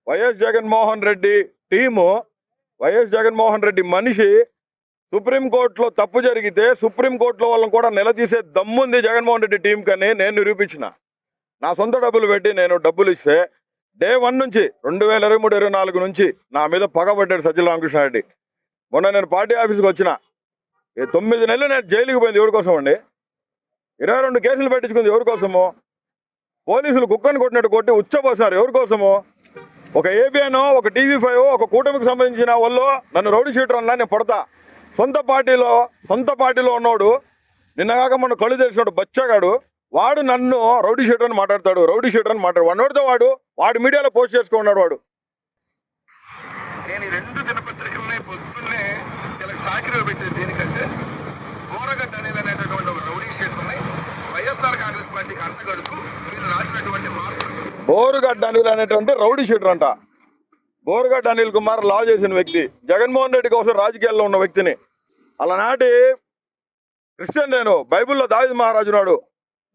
YS Jaganmohan Reddy team, YS Jaganmohan Reddy మనిషి సుప్రీంకోర్టులో తప్పు జరిగితే సుప్రీంకోర్టులో వాళ్ళని కూడా నిలదీసే దమ్ముంది జగన్మోహన్ రెడ్డి టీం కని నేను నిరూపించిన. నా సొంత డబ్బులు పెట్టి నేను డబ్బులు ఇస్తే డే 1 నుంచి 2023-24 నుంచి నా మీద పగబడ్డాడు సజ్జల రామకృష్ణారెడ్డి. మొన్న నేను పార్టీ ఆఫీస్కి వచ్చిన 9 నెలలు నేను జైలుకి పోయింది ఎవరి కోసం అండి? 22 కేసులు పెట్టించుకుంది ఎవరి కోసము? పోలీసులు కుక్కను కొట్టినట్టు కొట్టి ఉచ్చబోసారు ఎవరి కోసము? ఒక ఏబిఎన్, ఒక TV5, ఒక కూటమికి సంబంధించిన వాళ్ళు నన్ను రౌడీ షీటర్ అన్నా నేను పడతా. సొంత పార్టీలో ఉన్నోడు నిన్నగాక మొన్న కళ్ళు తెలిసినాడు బచ్చగాడు, వాడు నన్ను రౌడీ షీటర్ అని మాట్లాడతాడు. వాడితో వాడు మీడియాలో పోస్ట్ చేసుకున్నాడు. వాడు నేను ఈ 2 దినపత్రికలని పొద్దున్నే సాకిలో పెట్టేది దేనికంటే బోరగడ్డ అనిల్ అనేటటువంటి ఒక రౌడీ షీటర్ని వైఎస్ఆర్ కాంగ్రెస్ పార్టీకి అంటగడుతూ వీళ్ళు రాసినటువంటి మార్పులు. బోరుగడ్డ అనిల్ అనేటువంటి రౌడీ షీటర్ అంట. బోరుగడ్డ అనిల్ కుమార్ లా చేసిన వ్యక్తి, జగన్మోహన్ రెడ్డి కోసం రాజకీయాల్లో ఉన్న వ్యక్తిని. అలానాటి క్రిస్టియన్ నేను బైబిల్లో దావీదు మహారాజు నాడు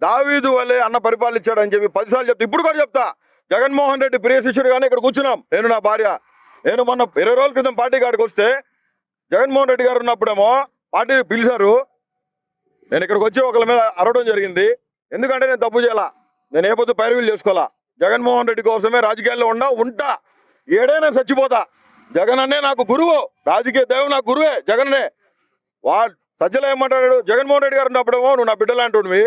దావీదు వల్లే అన్న పరిపాలించాడు అని చెప్పి 10 సార్లు చెప్తా. ఇప్పుడు కూడా చెప్తా. జగన్మోహన్ రెడ్డి ప్రియ శిష్యుడుగానే ఇక్కడ కూర్చున్నాం నేను, నా భార్య. నేను మొన్న 20 రోజుల క్రితం పార్టీ కాడికి వస్తే జగన్మోహన్ రెడ్డి గారు ఉన్నప్పుడేమో పార్టీ పిలిచారు. నేను ఇక్కడికి వచ్చి ఒకళ్ళ మీద అరవడం జరిగింది. ఎందుకంటే నేను తప్పు చేయాల, నేను ఏ పొద్దు పైరవీలు చేసుకోవాలా. జగన్మోహన్ రెడ్డి కోసమే రాజకీయాల్లో ఉంటా, ఏడైనా చచ్చిపోతా. జగన్ అన్నే నాకు గురువు, రాజకీయ దైవం నాకు గురువే జగన్నే. సజ్జల ఏమంటాడు, జగన్మోహన్ రెడ్డి గారు ఉన్నప్పుడేమో నువ్వు నా బిడ్డలాంటివి,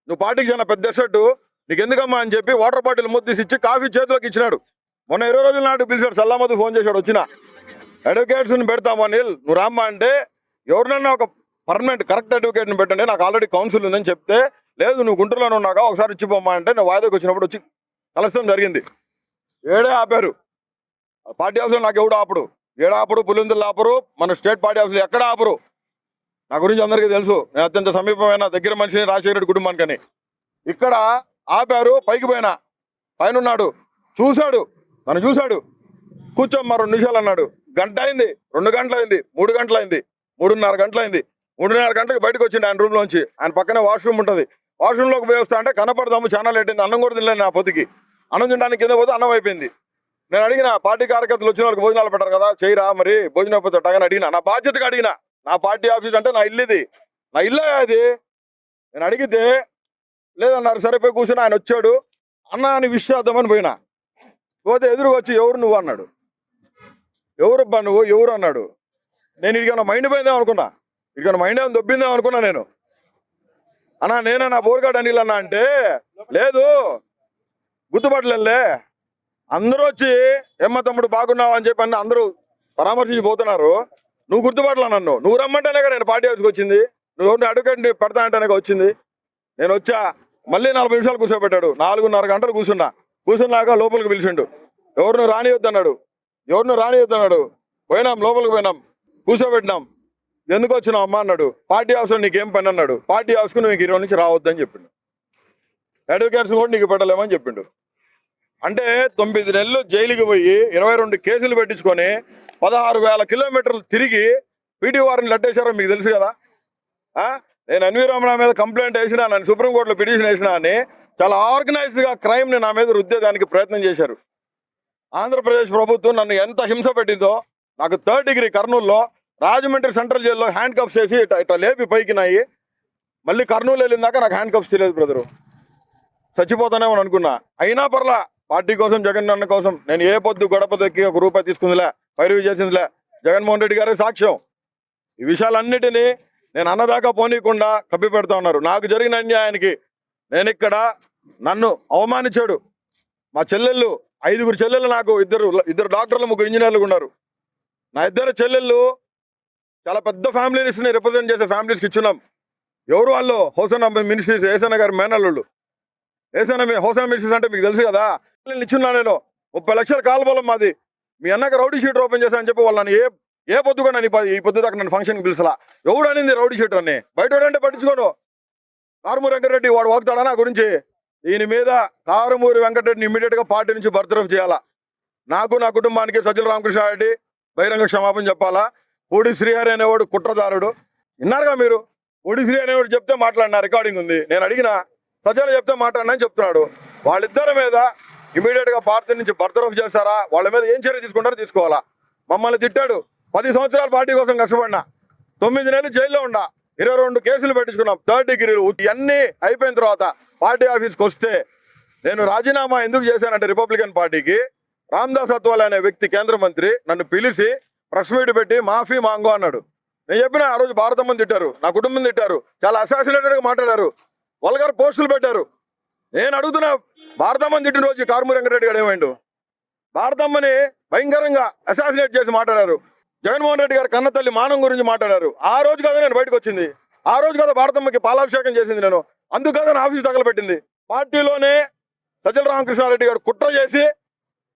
నువ్వు పార్టీకి చాలా పెద్ద షర్టు, నీకు ఎందుకమ్మా అని చెప్పి వాటర్ బాటిల్ ముద్దేసి ఇచ్చి కాఫీ చేతిలోకి ఇచ్చినాడు. మొన్న 20 రోజుల నాడు పిలిచాడు, సల్లామద్దు ఫోన్ చేశాడు. వచ్చిన అడ్వకేట్స్ని పెడతాము అనిల్, నువ్వు రామ్మా అంటే ఎవరినన్నా ఒక పర్మనెంట్ కరెక్ట్ అడ్వకేట్ని పెట్టండి, నాకు ఆల్రెడీ కౌన్సిల్ ఉందని చెప్తే, లేదు నువ్వు గుంటూరులోనే ఉన్నాగా ఒకసారి ఇచ్చిపోమ్మా అంటే నేను వాయిదాకి వచ్చినప్పుడు వచ్చి కలసం జరిగింది. ఏడే ఆపారు పార్టీ ఆఫీసులో. నాకు ఎవడు ఆపడు, ఏడాపరు, పులిందులు ఆపరు, మన స్టేట్ పార్టీ ఆఫీసులు ఎక్కడ ఆపరు. నా గురించి అందరికీ తెలుసు, నేను అత్యంత సమీపమైన దగ్గర మనిషిని రాజశేఖర రెడ్డి కుటుంబానికని. ఇక్కడ ఆపారు, పైకి పోయినా, పైన ఉన్నాడు, నన్ను చూశాడు, కూర్చోమ్మా 2 నిమిషాలు అన్నాడు. గంట అయింది, 2 గంటలు అయింది, 3 గంటలు అయింది, 3:30 గంటలు అయింది. 3:30 గంటలకు బయటకు వచ్చింది ఆయన రూమ్లోంచి. ఆయన పక్కనే వాష్రూమ్ ఉంటుంది. వాష్రూమ్లోకి పోయి వస్తా అంటే కనపడదాము, చాలా లేట్ అయింది, అన్నం కూడా తినలేదు. నా పొద్దుకి అన్నం తినడానికి కింద పోతే అన్నం అయిపోయింది. నేను అడిగిన, పార్టీ కార్యకర్తలు వచ్చిన వాళ్ళకి భోజనాలు పెట్టారు కదా, చేయరా మరి భోజనం పోతే అట్టగానే అడిగిన, నా బాధ్యతగా అడిగిన. నా పార్టీ ఆఫీస్ అంటే నా ఇల్లు ఇది, నా ఇల్లే అది. నేను అడిగితే లేదన్నారు. సరిపోయి కూర్చొని ఆయన వచ్చాడు. అన్న అని విష్ చేద్దామని పోయినా, పోతే ఎదురుగా వచ్చి ఎవరు నువ్వు అన్నాడు. ఎవరబ్బా నువ్వు, ఎవరు అన్నాడు. నేను ఇడికన్నా మైండ్ పోయిందేమో అనుకున్నా, ఇడికన్నా మైండ్ ఏమైనా దొబ్బిందేమో అనుకున్నా నేను. అన్నా నేనే నా బోరుగడ్డ అనిల్ అన్నా అంటే, లేదు గుర్తుపట్టలే. అందరూ వచ్చి ఏమ్మ తమ్ముడు బాగున్నావు అని చెప్పి అందరూ పరామర్శించి పోతున్నారు. నువ్వు గుర్తుపట్టలే నన్ను, నువ్వు రమ్మంటేనే నేను పార్టీ ఆఫీస్కి వచ్చింది, నువ్వు ఎవరిని అడ్వకేట్ని పెడతా అంటేనే వచ్చింది. నేను వచ్చా, మళ్ళీ 40 నిమిషాలు కూర్చోబెట్టాడు. 4:30 గంటలు కూర్చున్నాక లోపలికి పిలిచిండు. ఎవరిని రానియొద్దన్నాడు. పోయినాం, లోపలికి పోయినాం, కూర్చోబెట్టినాం. ఎందుకు వచ్చినావు అమ్మా అన్నాడు. పార్టీ ఆఫీస్లో నీకేం పని అన్నాడు. పార్టీ ఆఫీస్కి నువ్వు 20 నుంచి రావద్దని చెప్పిండు. అడ్వకేట్స్ కూడా నీకు పెట్టలేమని చెప్పిండు. అంటే 9 నెలలు జైలుకి పోయి 22 కేసులు పెట్టించుకొని 16,000 కిలోమీటర్లు తిరిగి పీటీ వారిని లెట్టేశారో మీకు తెలుసు కదా. నేను ఎన్విరాన్మెంట్ మీద కంప్లైంట్ వేసినా, నన్ను సుప్రీంకోర్టులో పిటిషన్ వేసినా అని చాలా ఆర్గనైజ్డ్గా క్రైమ్ని నా మీద రుద్దేదానికి ప్రయత్నం చేశారు. ఆంధ్రప్రదేశ్ ప్రభుత్వం నన్ను ఎంత హింస పెట్టిందో, నాకు 3rd డిగ్రీ కర్నూలులో రాజమండ్రి సెంట్రల్ జైల్లో హ్యాండ్ కప్స్ చేసి ఇట్లా లేపి పైకి నాయి. మళ్ళీ కర్నూలు వెళ్ళిందాక నాకు హ్యాండ్ కప్స్ తెలియదు బ్రదరు. చచ్చిపోతానేమో అనుకున్నా. అయినా పర్లా, పార్టీ కోసం, జగన్ అన్న కోసం నేను ఏ పొద్దు గడప దొక్కి 1 రూపాయి తీసుకుందిలే, పైరువి చేసిందిలే. జగన్మోహన్ రెడ్డి గారే సాక్ష్యం. ఈ విషయాలన్నిటినీ నేను అన్నదాకా పోనీయకుండా కప్పి పెడతా ఉన్నారు. నాకు జరిగిన అన్యాయానికి నేను ఇక్కడ నన్ను అవమానించాడు. మా చెల్లెళ్ళు 5 చెల్లెళ్ళు, నాకు ఇద్దరు డాక్టర్లు, 3 ఇంజనీర్లు ఉన్నారు. నా 2 చెల్లెళ్ళు చాలా పెద్ద ఫ్యామిలీస్ని రిప్రజెంట్ చేసే ఫ్యామిలీస్కి ఇచ్చున్నాం. ఎవరు వాళ్ళు? హోసన్ మినిస్ట్రీస్, ఏసన్న గారి మేనల్లుళ్ళు. హోసన్ మినిస్ట్రీస్ అంటే మీకు తెలుసు కదా. ఇచ్చున్నా నేను 30 లక్షల కాలుబలం మాది. మీ అన్నకి రౌడీ షీటర్ ఓపెన్ చేశానని చెప్పి వాళ్ళని ఏ పొద్దు కూడా ఈ పొద్దు దాకా నన్ను ఫంక్షన్కి పిలిచలా. ఎవడు అనింది రౌడీ షీటర్ అని? బయట అంటే పట్టించుకోను. కారుమూరి వెంకటరెడ్డి వాడు వాగుతాడా నా గురించి? దీని మీద కారుమూరి వెంకటరెడ్డిని ఇమ్మీడియట్గా పార్టీ నుంచి బర్తరఫ్ చేయాలా. నాకు, నా కుటుంబానికి సజ్జల రామకృష్ణారెడ్డి బహిరంగ క్షమాపణ చెప్పాలా. పూడి శ్రీహరి అనేవాడు కుట్రదారుడు. విన్నారుగా మీరు, పూడి శ్రీ అనేవాడు చెప్తే మాట్లాడిన రికార్డింగ్ ఉంది. నేను అడిగిన, సజ్జల చెప్తే మాట్లాడినా అని చెప్తున్నాడు. వాళ్ళిద్దరి మీద ఇమీడియట్ గా పార్టీ నుంచి బర్తరఫ్ చేస్తారా, వాళ్ళ మీద ఏం చర్య తీసుకుంటారో తీసుకోవాలా. మమ్మల్ని తిట్టాడు. 10 సంవత్సరాలు పార్టీ కోసం కష్టపడినా, 9 నెలలు జైల్లో ఉండా, 22 కేసులు పెట్టించుకున్నాం, 3rd డిగ్రీలు. ఇవన్నీ అయిపోయిన తర్వాత పార్టీ ఆఫీస్కి వస్తే నేను రాజీనామా ఎందుకు చేశానంటే రిపబ్లికన్ పార్టీకి, రామ్దాస్ అత్వాలే అనే వ్యక్తి కేంద్ర మంత్రి నన్ను పిలిచి ప్రెస్ మీట్ పెట్టి మాఫీ మాంగో అన్నాడు. నేను చెప్పిన ఆ రోజు భారతమ్మని తిట్టారు, నా కుటుంబం తిట్టారు, చాలా అసాసినేటెడ్గా మాట్లాడారు, వల్గర్ పోస్టులు పెట్టారు. నేను అడుగుతున్నా, భారతమ్మని తిట్టిన రోజు కారుమూరి వెంకటరెడ్డి గారు ఏమైండు? భారతమ్మని భయంకరంగా అసాసినేట్ చేసి మాట్లాడారు. జగన్మోహన్ రెడ్డి గారు కన్న తల్లి మానం గురించి మాట్లాడారు. ఆ రోజు కదా నేను బయటకు వచ్చింది, ఆ రోజు కదా భారతమ్మకి పాలాభిషేకం చేసింది నేను, అందుకు కదా నా ఆఫీస్ తగలబెట్టింది. పార్టీలోనే సజ్జల రామకృష్ణారెడ్డి గారు కుట్ర చేసి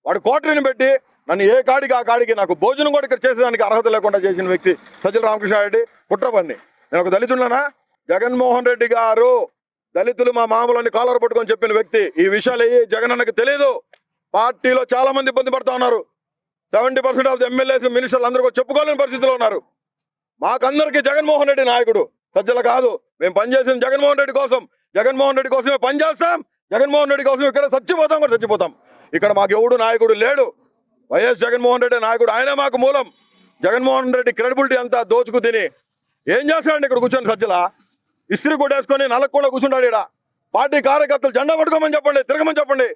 వాడు కోటరీని పెట్టి నన్ను ఏ కాడికి ఆ కాడికి నాకు భోజనం కూడా ఇక్కడ చేసేదానికి అర్హత లేకుండా చేసిన వ్యక్తి సజ్జల రామకృష్ణారెడ్డి. కుట్ర పన్ని. నేను ఒక దళితున్నానా? జగన్మోహన్ రెడ్డి గారు దళితులు మా మామూలని కాలర్ పట్టుకొని చెప్పిన వ్యక్తి. ఈ విషయాలు జగన్ అన్నకు తెలియదు. పార్టీలో చాలా మంది ఇబ్బంది పడతా ఉన్నారు. 70% ఆఫ్ ది ఎమ్మెల్యేస్ మినిస్టర్లు అందరూ చెప్పుకోలేని పరిస్థితిలో ఉన్నారు. మాకందరికీ జగన్మోహన్ రెడ్డి నాయకుడు, సజ్జల కాదు. మేము పనిచేసింది జగన్మోహన్ రెడ్డి కోసం, జగన్మోహన్ రెడ్డి కోసమే పనిచేస్తాం, జగన్మోహన్ రెడ్డి కోసం ఇక్కడ చచ్చిపోతాం కూడా చచ్చిపోతాం. ఇక్కడ మాకు ఎవడు నాయకుడు లేడు. వైఎస్ జగన్మోహన్ రెడ్డి నాయకుడు, ఆయనే మాకు మూలం. జగన్మోహన్ రెడ్డి క్రెడిబిలిటీ అంతా దోచుకు తిని ఏం చేస్తాడండి ఇక్కడ కూర్చొని సజ్జల? ఇస్త్రీ కొట్టేసుకొని నలగకుండా కూర్చుంటాడు. ఇక్కడ పార్టీ కార్యకర్తలు జెండా పట్టుకోమని చెప్పండి, తిరగమని చెప్పండి.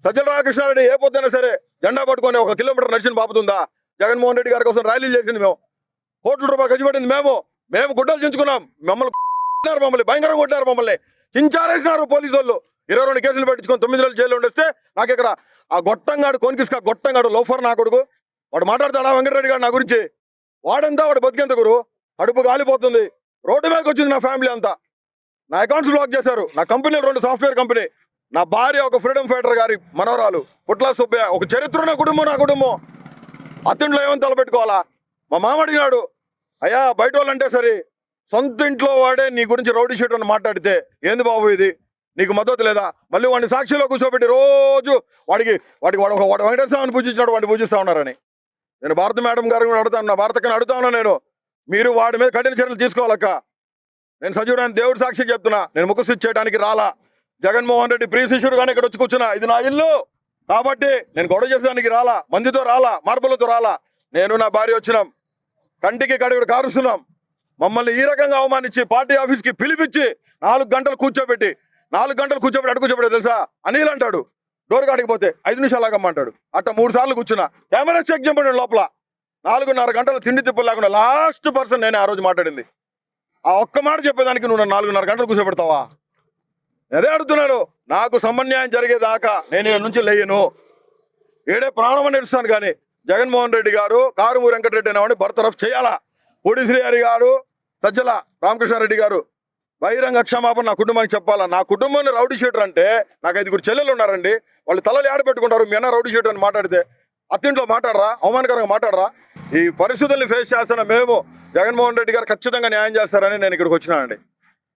సజ్జల రామకృష్ణారెడ్డి ఏ పొద్దున్నా సరే జెండా పట్టుకొని 1 కిలోమీటర్ నడిచిన బాపుతుందా? జగన్మోహన్ రెడ్డి గారి కోసం ర్యాలీలు చేసింది మేము, కోట్ల రూపాయలు ఖర్చు పెట్టింది మేము గుడ్డలు చించుకున్నాం. మమ్మల్ని భయంకరంగా కొట్టారు, మమ్మల్ని చించారేసినారు పోలీసు వాళ్ళు. 22 కేసులు పెట్టించుకొని 9 నెలలు జైల్లో ఉండేస్తే నాకు ఇక్కడ ఆ గొట్టంగాడు కొనికిస్కా గొట్టంగాడు లోఫర్ నా కొడుకు వాడు మాట్లాడతాడా వెంకటరెడ్డి గారు నా గురించి? వాడంతా వాడు బతికేంత గురు, అడుపు కాలిపోతుంది. రోడ్డు మీదకి వచ్చింది నా ఫ్యామిలీ అంతా. నా అకౌంట్స్ బ్లాక్ చేశారు. నా కంపెనీలు 2 సాఫ్ట్వేర్ కంపెనీ, నా భార్య ఒక ఫ్రీడమ్ ఫైటర్ గారి మనవరాలు పుట్లా సుబ్బయ్య, ఒక చరిత్ర నా కుటుంబం. అత్తింట్లో ఏమని తలపెట్టుకోవాలా? మా మామ అడిగినాడు, అయ్యా బయట వాళ్ళంటే సరే, సొంత ఇంట్లో వాడే నీ గురించి రౌడీ షీట్ అని మాట్లాడితే ఏంది బాబు ఇది? నీకు మద్దతు లేదా? మళ్ళీ వాడిని సాక్షిలో కూర్చోబెట్టి రోజు వాడు వెంకటేశ్వర స్వామిని పూజించినాడు, వాడిని పూజిస్తా ఉన్నారని. నేను భారత మేడం గారిని కూడా అడుగుతాను, నా భారతకని అడుగుతా ఉన్నా నేను, మీరు వాడి మీద కఠిన చర్యలు తీసుకోవాలక్క. నేను సజీవుడని దేవుడి సాక్షికి చెప్తున్నా, నేను ముఖ స్విచ్ చేయడానికి రాలా. జగన్మోహన్ రెడ్డి ప్రియ శిష్యుడుగానే ఇక్కడ వచ్చి కూర్చున్నా. ఇది నా ఇల్లు కాబట్టి నేను గొడవ చేసేదానికి రాలా, మందితో రాలా, మార్పులతో రాలా. నేను నా భార్య వచ్చినాం, కంటికి కడుగుడు కారుస్తున్నాం. మమ్మల్ని ఈ రకంగా అవమానించి పార్టీ ఆఫీస్కి పిలిపించి 4 గంటలు కూర్చోబెట్టి అడుగు కూర్చోబెట్టే తెలుసా? అనిల్ అంటాడు, డోర్ కాడికి పోతే 5 నిమిషాలు ఆగమ్మంటాడు. అట్ట 3 సార్లు కూర్చున్నా, కెమెరా చెక్ చేయబడి లోపల 4.5 గంటలు తిండి తిప్పలు లేకుండా లాస్ట్ పర్సన్ నేనే ఆ రోజు మాట్లాడింది. ఆ ఒక్క మాట చెప్పేదానికి నువ్వు 4.5 గంటలు కూర్చోబెడతావా? అదే అడుగుతున్నాను. నాకు సమన్యాయం జరిగేదాకా నేను ఈ నుంచి లేయను, ఏడే ప్రాణం నేర్స్తాను. కానీ జగన్మోహన్ రెడ్డి గారు కారుమూరి వెంకటరెడ్డి అనేవాడిని బర్తరఫ్ చేయాలా. పూడి శ్రీహరి గారు, సజ్జల రామకృష్ణారెడ్డి గారు బహిరంగ క్షమాపణ నా కుటుంబానికి చెప్పాలా. నా కుటుంబాన్ని రౌడీ షీటర్ అంటే నాకు 5 చెల్లెలు ఉన్నారండి, వాళ్ళు తలలు ఆడపెట్టుకుంటారు. మీ అన్న రౌడీ షీటర్ అని మాట్లాడితే అత్తింట్లో మాట్లాడరా, అవమానకరంగా మాట్లాడరా? ఈ పరిస్థితుల్ని ఫేస్ చేస్తున్న మేము జగన్మోహన్ రెడ్డి గారు ఖచ్చితంగా న్యాయం చేస్తారని నేను ఇక్కడికి వచ్చినానండి.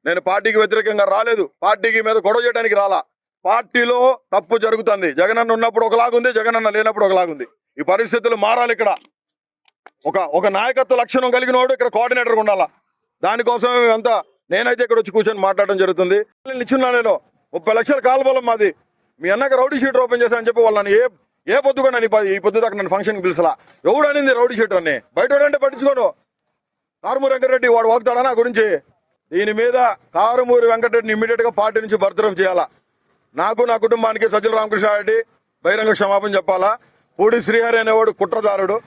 నేను పార్టీకి వ్యతిరేకంగా రాలేదు, పార్టీకి మీద గొడవ చేయడానికి రాలా. పార్టీలో తప్పు జరుగుతుంది. జగనన్న ఉన్నప్పుడు ఒకలాగుంది, జగనన్న లేనప్పుడు ఒకలాగుంది. ఈ పరిస్థితులు మారాలి. ఇక్కడ ఒక నాయకత్వ లక్షణం కలిగిన వాడు ఇక్కడ కోఆర్డినేటర్గా ఉండాలా. దానికోసమే మేమంతా, నేనైతే ఇక్కడ వచ్చి కూర్చొని మాట్లాడడం జరుగుతుంది. ఇచ్చున్నా నేను 30 లక్షల కాలుబలం మాది. మీ అన్నకి రౌడీ షీటర్ ఓపెన్ చేశానని చెప్పి వాళ్ళని ఏ పొద్దు కూడా ఈ పొద్దు దాకా నన్ను ఫంక్షన్కి పిలిచలా. ఎవడు అనింది రౌడీ షీటర్ అని? బయట అంటే పట్టించుకోను. కారుమూరి వెంకటరెడ్డి వాడు వాగుతాడా నా గురించి? దీని మీద కారుమూరి వెంకటరెడ్డిని ఇమ్మీడియట్గా పార్టీ నుంచి బర్తరఫ్ చేయాలా. నాకు నా కుటుంబానికి సజ్జల రామకృష్ణారెడ్డి బహిరంగ క్షమాపణ చెప్పాలా. పూడి శ్రీహరి అనేవాడు కుట్రదారుడు,